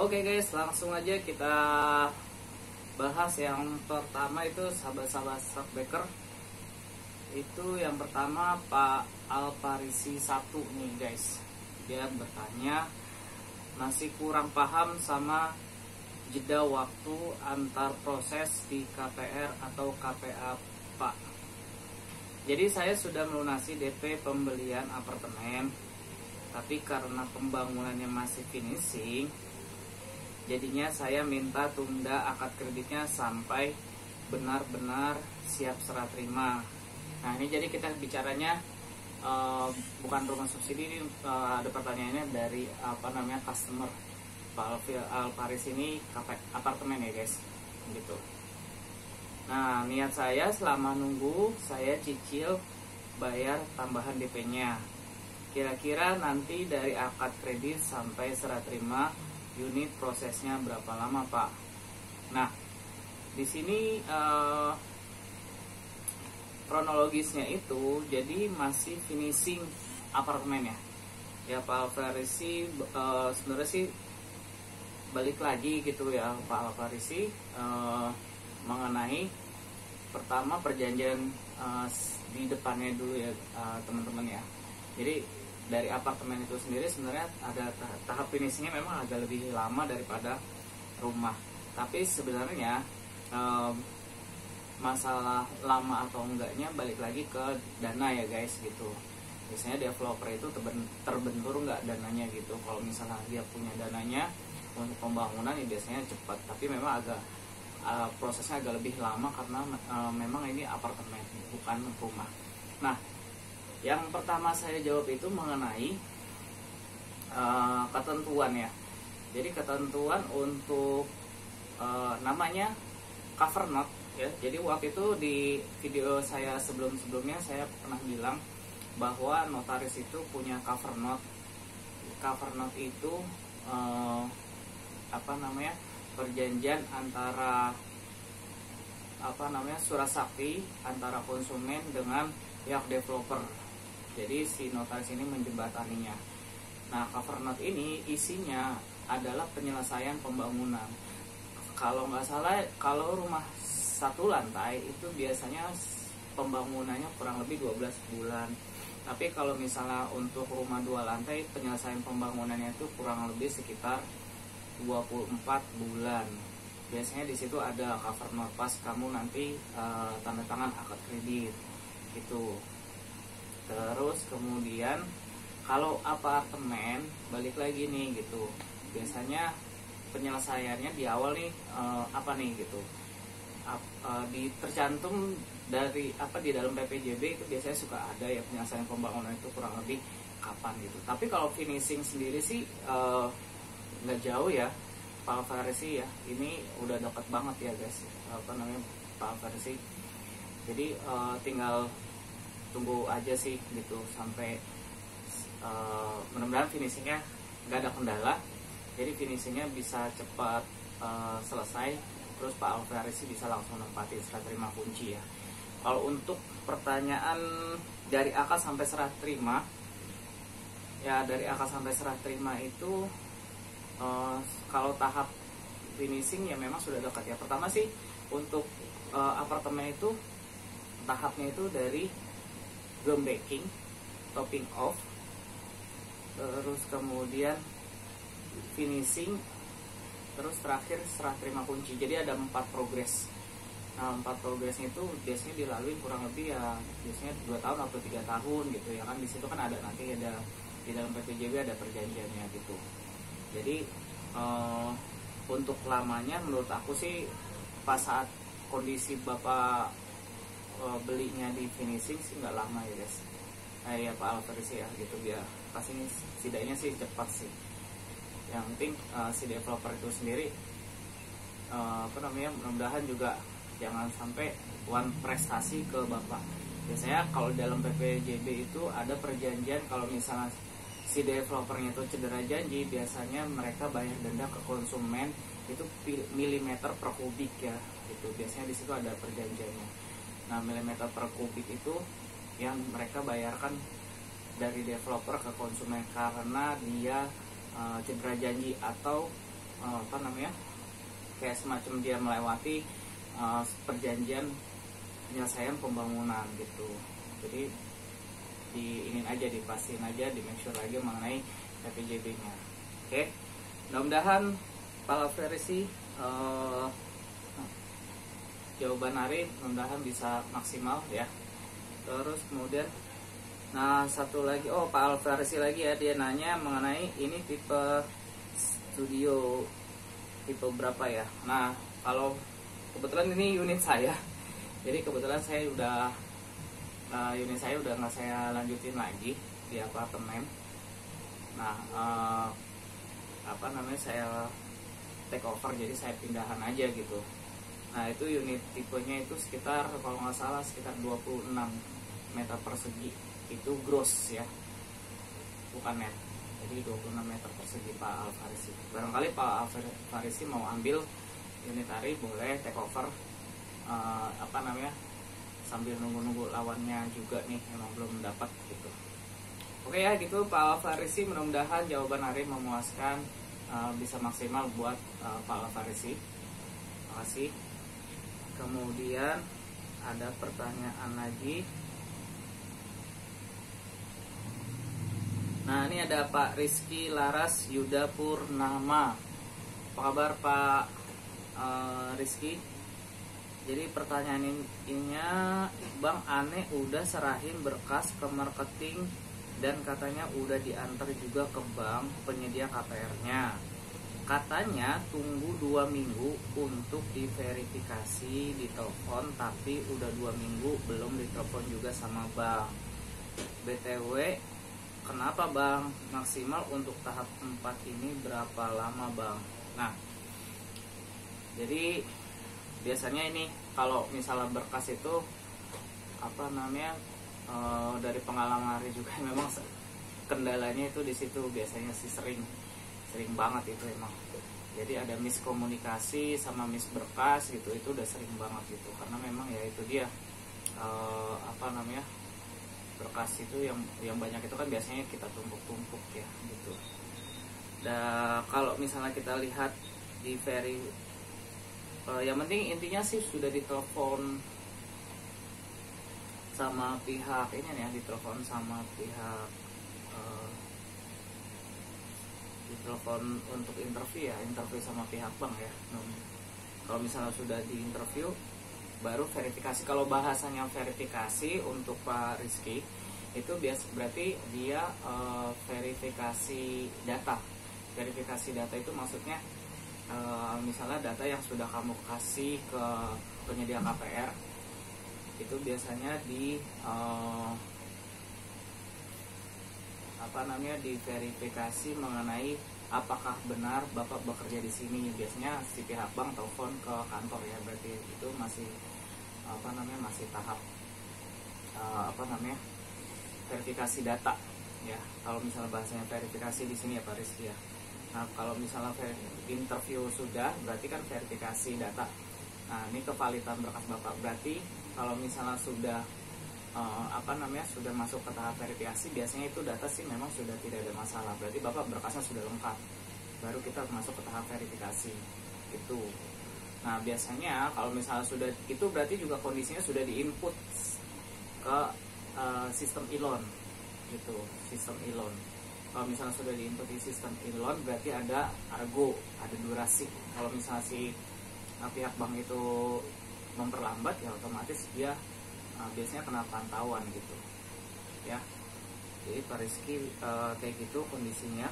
Oke guys, langsung aja kita bahas yang pertama itu sahabat-sahabat Shockbreaker. Itu yang pertama Pak Alparisi 1 nih guys. Dia bertanya masih kurang paham sama jeda waktu antar proses di KPR atau KPA Pak. Jadi saya sudah melunasi DP pembelian apartemen, tapi karena pembangunannya masih finishing, jadinya saya minta tunda akad kreditnya sampai benar-benar siap serah terima. Nah ini jadi kita bicaranya bukan rumah subsidi, ini ada pertanyaannya dari customer Pak Alparis ini apartemen ya guys, gitu. Nah niat saya selama nunggu saya cicil bayar tambahan DP-nya. Kira-kira nanti dari akad kredit sampai serah terima unit prosesnya berapa lama Pak? Nah di sini kronologisnya itu jadi masih finishing apartemen ya Pak Alfarisi. Sebenarnya sih balik lagi gitu ya Pak Alfarisi mengenai pertama perjanjian di depannya dulu ya teman-teman ya. Jadi dari apartemen itu sendiri sebenarnya ada tahap finishingnya memang agak lebih lama daripada rumah. Tapi sebenarnya masalah lama atau enggaknya balik lagi ke dana ya guys gitu. Biasanya developer itu terbentur enggak dananya gitu. Kalau misalnya dia punya dananya untuk pembangunan ya biasanya cepat. Tapi memang agak prosesnya agak lebih lama karena memang ini apartemen bukan rumah. Nah yang pertama saya jawab itu mengenai ketentuan ya. Jadi ketentuan untuk namanya cover note ya. Jadi waktu itu di video saya sebelumnya saya pernah bilang bahwa notaris itu punya cover note. Cover note itu perjanjian antara surat sakti antara konsumen dengan pihak developer. Jadi si notaris ini menjembataninya. Nah cover note ini isinya adalah penyelesaian pembangunan. Kalau nggak salah, kalau rumah satu lantai itu biasanya pembangunannya kurang lebih 12 bulan. Tapi kalau misalnya untuk rumah 2 lantai penyelesaian pembangunannya itu kurang lebih sekitar 24 bulan. Biasanya di situ ada cover note pas kamu nanti tanda tangan akad kredit gitu. Terus kemudian kalau apartemen balik lagi nih gitu. Biasanya penyelesaiannya di awal nih gitu. Tercantum dari di dalam PPJB itu biasanya suka ada ya penyelesaian pembangunan itu kurang lebih kapan gitu. Tapi kalau finishing sendiri sih nggak jauh ya Pak Alfarisi ya. Ini udah dekat banget ya guys Pak Alfarisi. Jadi tinggal tunggu aja sih gitu sampai mudah-mudahan finishingnya nggak ada kendala. Jadi finishingnya bisa cepat selesai. Terus Pak Alfarisi bisa langsung nempatin serah terima kunci ya. Kalau untuk pertanyaan dari akad sampai serah terima ya, dari akad sampai serah terima itu kalau tahap finishing ya memang sudah dekat ya. Pertama sih untuk apartemen itu tahapnya itu dari ground breaking, topping off, terus kemudian finishing, terus terakhir serah terima kunci. Jadi ada 4 progres. Nah 4 progresnya itu biasanya dilalui kurang lebih ya biasanya 2 tahun atau 3 tahun gitu ya kan. Di situ kan ada nanti ada di dalam PPJB ada perjanjiannya gitu. Jadi untuk lamanya menurut aku sih pas saat kondisi Bapak belinya di finishing sih nggak lama ya guys. Ya Pak Alfarisi ya gitu, dia pasti setidaknya sih cepat sih. Yang penting si developer itu sendiri mudah-mudahan juga jangan sampai one prestasi ke Bapak. Biasanya kalau dalam PPJB itu ada perjanjian kalau misalnya si developernya itu cedera janji, biasanya mereka bayar denda ke konsumen itu milimeter per kubik ya gitu. Biasanya di situ ada perjanjiannya. Nah milimeter per kubik itu yang mereka bayarkan dari developer ke konsumen karena dia cedera janji atau apa namanya, kayak semacam dia melewati perjanjian penyelesaian pembangunan gitu. Jadi diinin aja, dipastiin aja, di make sure lagi mengenai PPJB-nya. Oke, mudah-mudahan Pak Alfarisi jawaban Ari mudah-mudahan bisa maksimal ya. Terus kemudian, nah satu lagi, Pak Alfarisi lagi ya, dia nanya mengenai ini tipe studio tipe berapa ya. Nah kalau kebetulan ini unit saya, jadi kebetulan saya udah unit saya udah nggak saya lanjutin lagi di apartemen. Nah apa namanya, saya take over, jadi saya pindahan aja gitu. Nah itu unit tipenya itu sekitar, kalau nggak salah sekitar 26 meter persegi, itu gross ya, bukan net. Jadi 26 meter persegi Pak Alfarisi. Barangkali Pak Alfarisi mau ambil unit Ari, boleh take over apa namanya, sambil nunggu-nunggu lawannya juga nih, emang belum dapat gitu. Oke ya gitu Pak Alfarisi, mudah-mudahan jawaban Ari memuaskan, bisa maksimal buat Pak Alfarisi. Terima kasih. Kemudian ada pertanyaan lagi. Nah ini ada Pak Rizky Laras Yuda Purnama. Apa kabar Pak Rizky? Jadi pertanyaan ininya, Bang Ane udah serahin berkas ke marketing dan katanya udah diantar juga ke bank penyedia KPR-nya. Katanya tunggu 2 minggu untuk diverifikasi di telepon, tapi udah 2 minggu belum ditelepon juga sama bank. BTW, kenapa Bang? Maksimal untuk tahap 4 ini berapa lama Bang? Nah, jadi biasanya ini kalau misalnya berkas itu apa namanya, dari pengalaman Ari juga memang kendalanya itu di situ biasanya sih, sering banget itu emang. Jadi ada miskomunikasi sama berkas gitu, itu udah sering banget gitu, karena memang ya itu dia apa namanya, berkas itu yang banyak itu kan biasanya kita tumpuk-tumpuk ya gitu. Dan kalau misalnya kita lihat di yang penting intinya sih sudah ditelepon sama pihak ini nih ya, ditelepon sama pihak ditelepon untuk interview ya, interview sama pihak bank ya. Kalau misalnya sudah di interview baru verifikasi. Kalau bahasanya verifikasi untuk Pak Rizky itu berarti dia verifikasi data. Verifikasi data itu maksudnya misalnya data yang sudah kamu kasih ke penyedia KPR itu biasanya di apa namanya, diverifikasi mengenai apakah benar Bapak bekerja di sini. Biasanya si pihak bank telepon ke kantor ya, berarti itu masih apa namanya, masih tahap apa namanya, verifikasi data ya. Kalau misalnya bahasanya verifikasi di sini ya Pak Rizky ya. Nah kalau misalnya interview sudah, berarti kan verifikasi data. Nah ini kevalidan berkas Bapak, berarti kalau misalnya sudah apa namanya, sudah masuk ke tahap verifikasi, biasanya itu data sih memang sudah tidak ada masalah, berarti Bapak berkasnya sudah lengkap, baru kita masuk ke tahap verifikasi itu. Nah biasanya kalau misalnya sudah itu, berarti juga kondisinya sudah diinput ke sistem e-loan gitu, sistem e-loan. Kalau misalnya sudah diinput di sistem e-loan, berarti ada argo, ada durasi. Kalau misalnya si pihak bank itu memperlambat ya otomatis dia biasanya kena pantauan gitu ya. Jadi Pak Rizky kayak gitu kondisinya.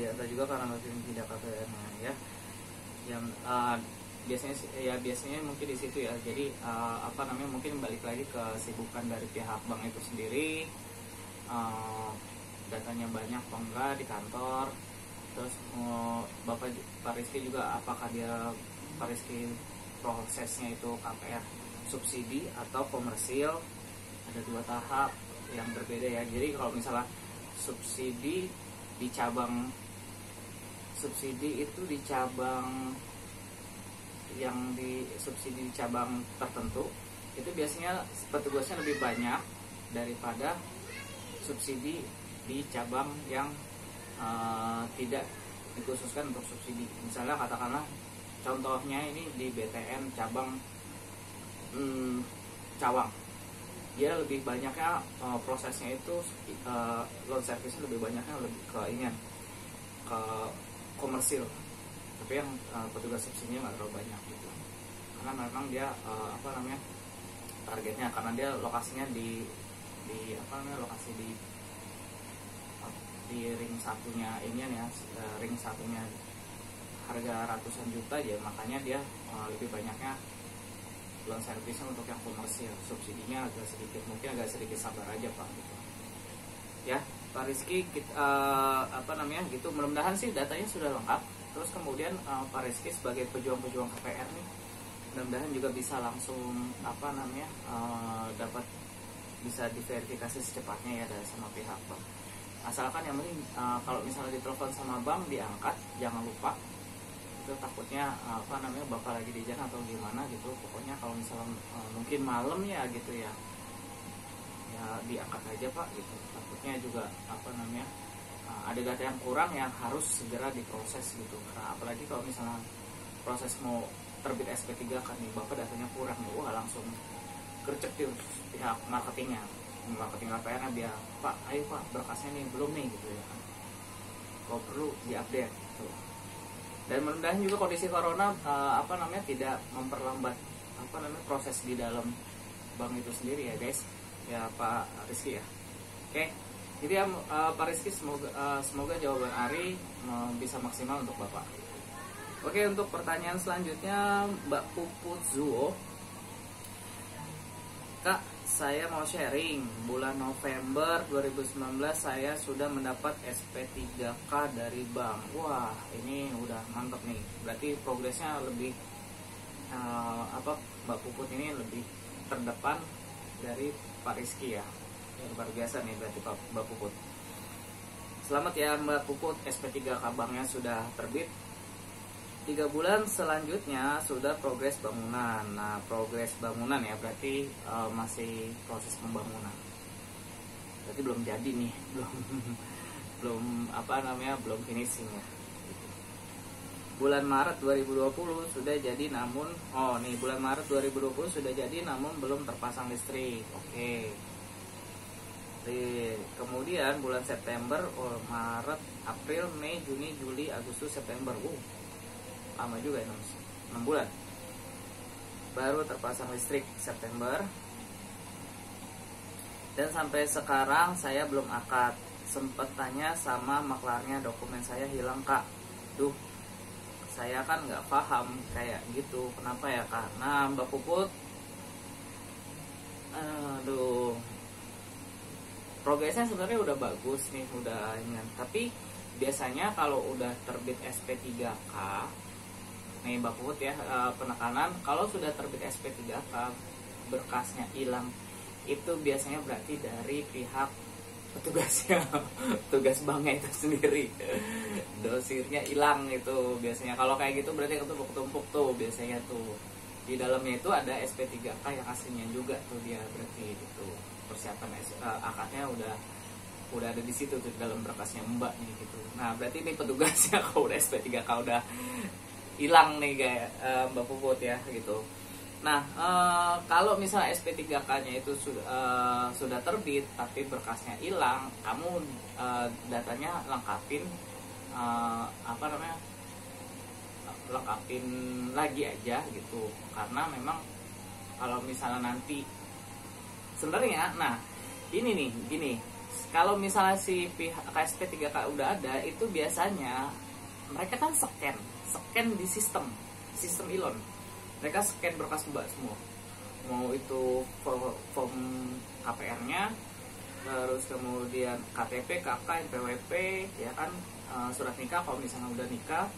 Diantar juga karena masih tidak KPR-nya ya, yang biasanya mungkin di situ ya. Jadi apa namanya, mungkin balik lagi ke sibukan dari pihak bank itu sendiri, datanya banyak apa enggak di kantor. Terus Bapak Pak Rizky juga apakah dia Pak Rizky prosesnya itu KPR subsidi atau komersil, ada 2 tahap yang berbeda ya. Jadi kalau misalnya subsidi di cabang, subsidi itu di cabang yang di subsidi di cabang tertentu itu biasanya petugasnya lebih banyak daripada subsidi di cabang yang tidak dikhususkan untuk subsidi. Misalnya katakanlah contohnya ini di BTN cabang Cawang, dia lebih banyaknya prosesnya itu loan service lebih banyaknya lebih ke ingin ke komersil, tapi yang petugas subsidinya nggak terlalu banyak gitu, karena memang dia targetnya, karena dia lokasinya di lokasi di ring satunya ini ya, ring satunya harga ratusan juta ya, makanya dia lebih banyaknya loan service untuk yang komersil. Subsidinya agak sedikit, mungkin agak sedikit sabar aja Pak gitu. Ya Pak Rizky, gitu, mudah-mudahan sih datanya sudah lengkap. Terus kemudian Pak Rizky sebagai pejuang-pejuang KPR nih, mudah-mudahan juga bisa langsung dapat bisa diverifikasi secepatnya ya dari sama pihak bank. Asalkan yang penting kalau misalnya ditelepon sama bank diangkat, jangan lupa. Itu takutnya Bapak lagi di jalan atau gimana gitu. Pokoknya kalau misalnya mungkin malam ya gitu ya diangkat aja Pak gitu. Takutnya juga ada data yang kurang yang harus segera diproses gitu. Karena apalagi kalau misalnya proses mau terbit SP3 kan nih, Bapak datanya kurang, wah langsung gercep tuh pihak marketing KPR-nya, biar Pak, ayo Pak berkasnya nih belum nih gitu ya kan, kalau perlu diupdate gitu. Dan mudah-mudahan juga kondisi corona tidak memperlambat proses di dalam bank itu sendiri ya guys ya Pak Rizky ya. Oke, jadi ya Pak Rizky, semoga jawaban Ari bisa maksimal untuk Bapak. Oke, untuk pertanyaan selanjutnya Mbak Puput Zuo, Kak, saya mau sharing. Bulan November 2019 saya sudah mendapat SP3K dari bank. Wah, ini udah mantap nih. Berarti progresnya lebih Mbak Puput ini lebih terdepan dari Pak Rizky ya. Luar biasa nih berarti Mbak Puput. Selamat ya Mbak Puput, SP3K banknya sudah terbit. 3 bulan selanjutnya sudah progres bangunan. Nah, progres bangunan ya berarti masih proses pembangunan. Berarti belum jadi nih, belum finishing ya. Bulan Maret 2020 sudah jadi namun bulan Maret 2020 sudah jadi namun belum terpasang listrik. Oke. Kemudian bulan September, Maret, April, Mei, Juni, Juli, Agustus, September. Lama juga ya, 6 bulan baru terpasang listrik September. Dan sampai sekarang saya belum akad. Sempet tanya sama maklarnya, dokumen saya hilang Kak. Duh, saya kan nggak paham kayak gitu, kenapa ya Kak? Nah Mbak Puput, progresnya sebenarnya udah bagus nih, udah ingat. Tapi biasanya kalau udah terbit SP3K nih Mbak Puput ya, penekanan kalau sudah terbit SP3K berkasnya hilang, itu biasanya berarti dari pihak petugasnya, tugas banknya itu sendiri, dosirnya hilang itu biasanya. Kalau kayak gitu berarti ketumpuk-tumpuk tuh biasanya tuh. Di dalamnya itu ada SP3K yang aslinya juga tuh, dia berarti itu persiapan akadnya udah ada di situ tuh dalam berkasnya Mbak nih gitu. Nah berarti ini petugasnya kalau udah SP3K udah hilang nih kayak Mbak Puput ya gitu. Nah kalau misalnya SP3K-nya itu sudah terbit tapi berkasnya hilang, kamu datanya lengkapin lengkapin lagi aja gitu. Karena memang kalau misalnya nanti sebenarnya, gini, kalau misalnya si pihak SP3K udah ada, itu biasanya mereka kan scan di sistem Elon. Mereka scan berkas Mbak semua, mau itu form KPR-nya, terus kemudian KTP, KK, NPWP, ya kan, surat nikah kalau misalnya udah nikah,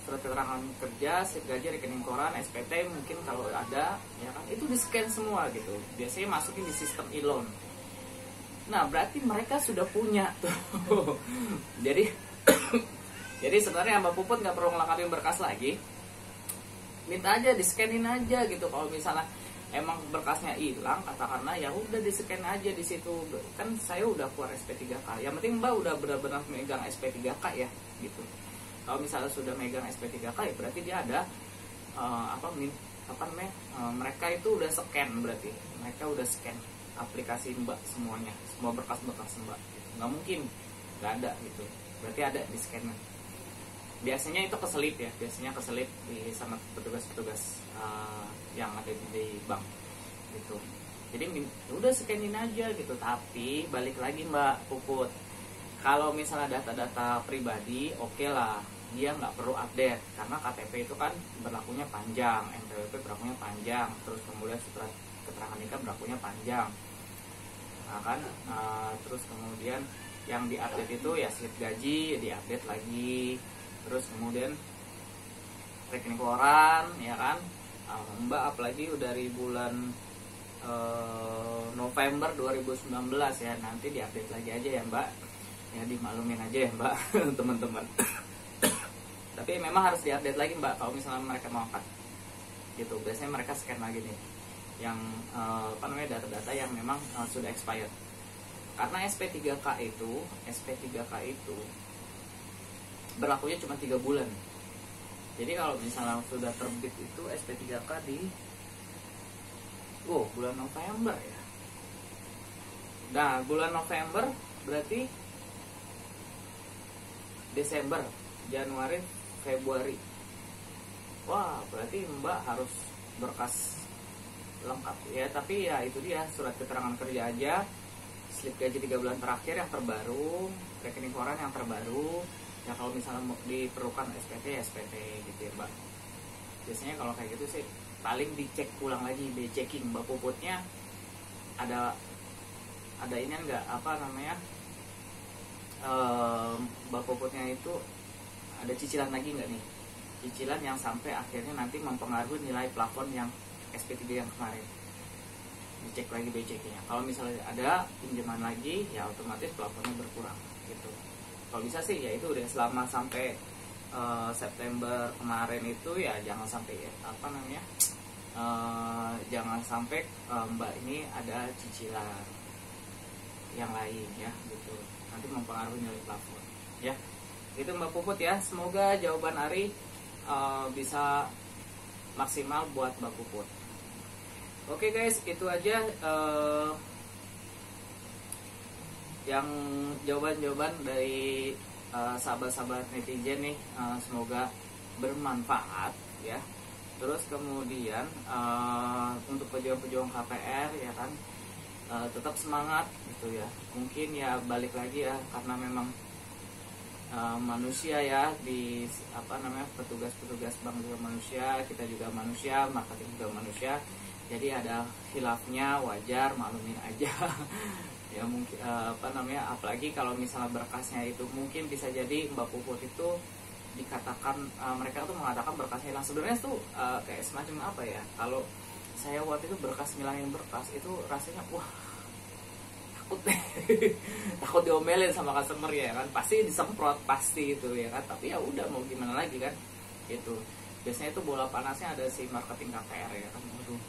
surat keterangan kerja, slip gaji, rekening koran, SPT mungkin kalau ada, ya kan, itu di scan semua gitu. Biasanya masukin di sistem Elon. Nah berarti mereka sudah punya tuh. Jadi sebenarnya Mbak Puput nggak perlu ngelengkapin berkas lagi, minta aja di scanin aja gitu. Kalau misalnya emang berkasnya hilang, katakanlah ya udah di scan aja di situ. Kan saya udah keluar SP3K. Yang penting Mbak udah benar-benar megang SP3K ya gitu. Kalau misalnya sudah megang SP3K ya berarti dia ada mereka itu udah scan, berarti mereka udah scan aplikasi Mbak semuanya, semua berkas-berkas Mbak gitu. Nggak mungkin nggak ada gitu, berarti ada di scanner. Biasanya itu keselip ya, biasanya keselip di sama petugas-petugas yang ada di bank gitu. Jadi udah scanin aja gitu. Tapi balik lagi Mbak Puput, kalau misalnya data-data pribadi oke lah, dia nggak perlu update karena KTP itu kan berlakunya panjang, NPWP berlakunya panjang, terus kemudian surat keterangan nikah berlakunya panjang, nah kan, terus kemudian yang diupdate itu ya slip gaji diupdate lagi, terus kemudian rekening koran ya kan. Mbak apalagi udah dari bulan November 2019 ya, nanti diupdate lagi aja ya Mbak ya, dimaklumin aja ya Mbak teman-teman. Tapi memang harus diupdate lagi Mbak kalau misalnya mereka mau angkat gitu. Biasanya mereka scan lagi nih yang data-data yang memang sudah expired. Karena SP3K itu berlakunya cuma 3 bulan. Jadi kalau misalnya sudah terbit itu SP3K di bulan November ya. Nah, bulan November berarti Desember, Januari, Februari. Wah, berarti Mbak harus berkas lengkap ya. Tapi ya itu dia, surat keterangan kerja aja, slip gaji 3 bulan terakhir yang terbaru, rekening koran yang terbaru. Ya kalau misalnya diperlukan SPT ya SPT gitu ya Mbak. Biasanya kalau kayak gitu sih paling dicek ulang lagi, di checking Mbak Puputnya ada ini enggak Mbak Puputnya itu ada cicilan lagi nggak nih, cicilan yang sampai akhirnya nanti mempengaruhi nilai plafon yang SP3 yang kemarin. Dicek lagi BCK-nya. Kalau misalnya ada pinjaman lagi ya otomatis plafonnya berkurang gitu. Kalau bisa sih ya itu udah selama sampai September kemarin itu ya jangan sampai jangan sampai Mbak ini ada cicilan yang lain ya gitu, nanti mempengaruhi nilai plafon ya. Itu Mbak Puput ya, semoga jawaban Ari bisa maksimal buat Mbak Puput. Oke guys, itu aja yang jawaban-jawaban dari sahabat-sahabat netizen nih, semoga bermanfaat ya. Terus kemudian untuk pejuang-pejuang KPR ya kan, tetap semangat gitu ya. Mungkin ya balik lagi ya, karena memang manusia ya, di petugas-petugas bank juga manusia, kita juga manusia, marketing juga manusia. Jadi ada khilafnya, wajar, maklumin aja. Ya mungkin apalagi kalau misalnya berkasnya itu mungkin bisa jadi Mbak Puput itu dikatakan mereka tuh mengatakan berkasnya hilang. Sebenarnya tuh kayak semacam apa ya, kalau saya waktu itu berkas ngilangin berkas itu rasanya wah takut diomelin sama customer ya kan, pasti disemprot pasti itu ya kan. Tapi ya udah mau gimana lagi kan gitu. Biasanya itu bola panasnya ada si marketing KPR ya kan. Waduh,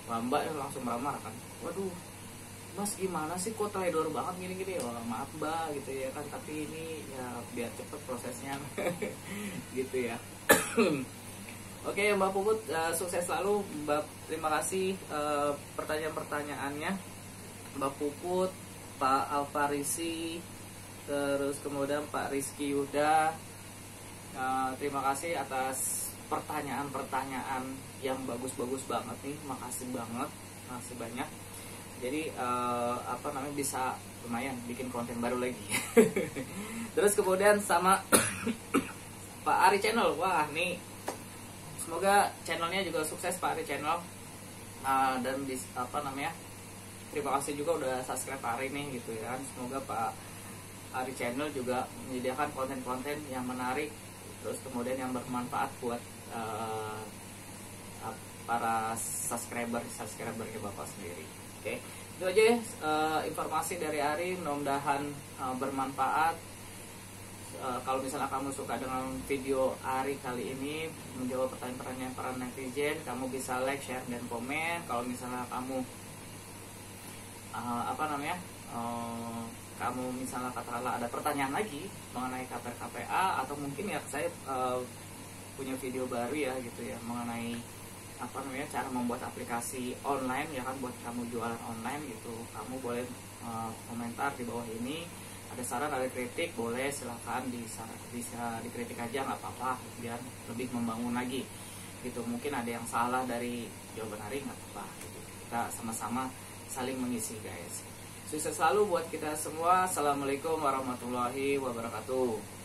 Mbak langsung marah kan, waduh Mas gimana sih kok teledor banget gini-gini. Wah maaf Mbak gitu ya kan, tapi ini ya biar cepet prosesnya gitu ya. Oke Mbak Puput, sukses selalu Mbak. Terima kasih pertanyaan-pertanyaannya Mbak Puput, Pak Alfarisi, terus kemudian Pak Rizky Yuda. Terima kasih atas pertanyaan-pertanyaan yang bagus-bagus banget nih. Makasih banget, makasih banyak. Jadi bisa lumayan bikin konten baru lagi. Terus kemudian sama Pak Ari Channel. Wah nih, semoga channelnya juga sukses Pak Ari Channel. Dan terima kasih juga udah subscribe hari ini gitu ya. Semoga Pak Ari Channel juga menyediakan konten-konten yang menarik, terus kemudian yang bermanfaat buat para subscribernya Bapak sendiri. Oke, itu aja informasi dari Ari, mudah-mudahan bermanfaat. Kalau misalnya kamu suka dengan video Ari kali ini menjawab pertanyaan-pertanyaan para netizen, kamu bisa like, share, dan komen. Kalau misalnya kamu kamu misalnya katakanlah ada pertanyaan lagi mengenai KPR KPA, atau mungkin ya saya punya video baru ya gitu ya mengenai cara membuat aplikasi online ya kan, buat kamu jualan online gitu, kamu boleh komentar di bawah ini. Ada saran, ada kritik, boleh silahkan bisa dikritik aja, nggak apa-apa, biar lebih membangun lagi gitu. Mungkin ada yang salah dari jawaban Ari, nggak apa-apa gitu. Kita sama-sama saling mengisi guys. Sukses selalu buat kita semua. Assalamualaikum warahmatullahi wabarakatuh.